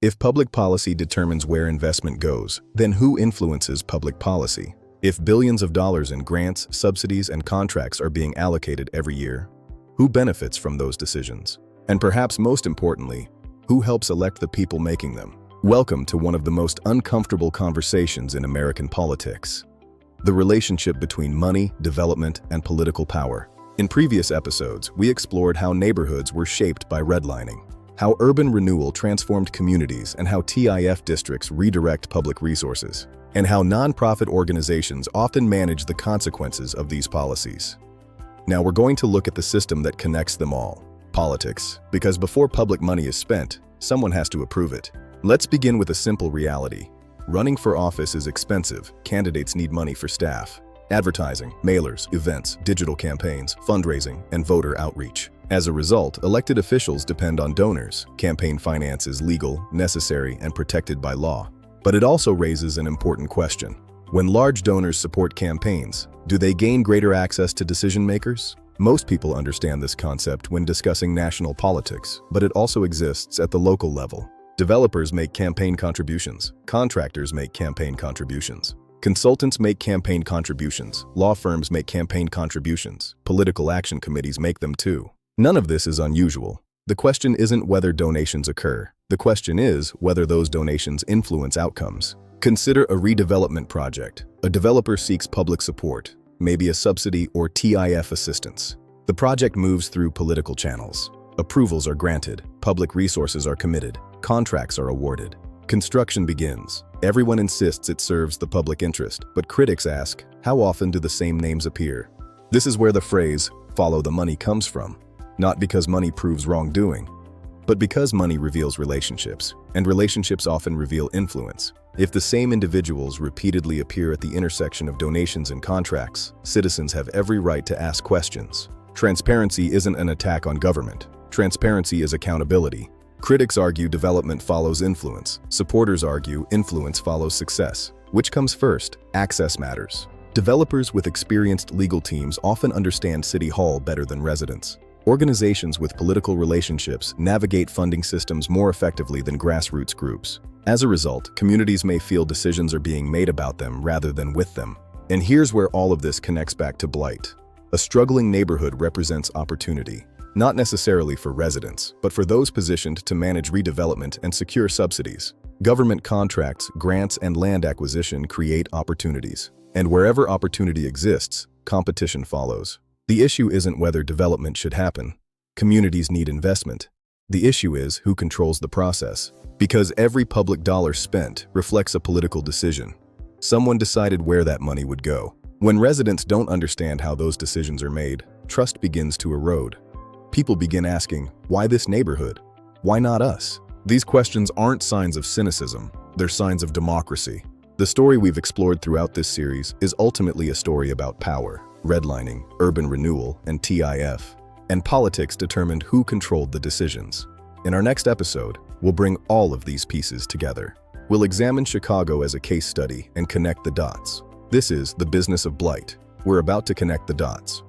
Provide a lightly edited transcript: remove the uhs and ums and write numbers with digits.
If public policy determines where investment goes, then who influences public policy? If billions of dollars in grants, subsidies, and contracts are being allocated every year, who benefits from those decisions? And perhaps most importantly, who helps elect the people making them? Welcome to one of the most uncomfortable conversations in American politics: the relationship between money, development, and political power. In previous episodes, we explored how neighborhoods were shaped by redlining, how urban renewal transformed communities, and how TIF districts redirect public resources, and how nonprofit organizations often manage the consequences of these policies. Now we're going to look at the system that connects them all: politics, because before public money is spent, someone has to approve it. Let's begin with a simple reality. Running for office is expensive. Candidates need money for staff, advertising, mailers, events, digital campaigns, fundraising, and voter outreach. As a result, elected officials depend on donors. Campaign finance is legal, necessary, and protected by law. But it also raises an important question. When large donors support campaigns, do they gain greater access to decision makers? Most people understand this concept when discussing national politics, but it also exists at the local level. Developers make campaign contributions. Contractors make campaign contributions. Consultants make campaign contributions. Law firms make campaign contributions. Political action committees make them too. None of this is unusual. The question isn't whether donations occur. The question is whether those donations influence outcomes. Consider a redevelopment project. A developer seeks public support, maybe a subsidy or TIF assistance. The project moves through political channels. Approvals are granted. Public resources are committed. Contracts are awarded. Construction begins. Everyone insists it serves the public interest, but critics ask, how often do the same names appear? This is where the phrase, "follow the money," comes from. Not because money proves wrongdoing, but because money reveals relationships, and relationships often reveal influence. If the same individuals repeatedly appear at the intersection of donations and contracts, citizens have every right to ask questions. Transparency isn't an attack on government. Transparency is accountability. Critics argue development follows influence. Supporters argue influence follows success. Which comes first? Access matters. Developers with experienced legal teams often understand City Hall better than residents. Organizations with political relationships navigate funding systems more effectively than grassroots groups. As a result, communities may feel decisions are being made about them rather than with them. And here's where all of this connects back to blight. A struggling neighborhood represents opportunity, not necessarily for residents, but for those positioned to manage redevelopment and secure subsidies. Government contracts, grants, and land acquisition create opportunities. And wherever opportunity exists, competition follows. The issue isn't whether development should happen. Communities need investment. The issue is who controls the process. Because every public dollar spent reflects a political decision. Someone decided where that money would go. When residents don't understand how those decisions are made, trust begins to erode. People begin asking, why this neighborhood? Why not us? These questions aren't signs of cynicism, they're signs of democracy. The story we've explored throughout this series is ultimately a story about power, redlining, urban renewal, and TIF. And politics determined who controlled the decisions. In our next episode, we'll bring all of these pieces together. We'll examine Chicago as a case study and connect the dots. This is the Business of Blight. We're about to connect the dots.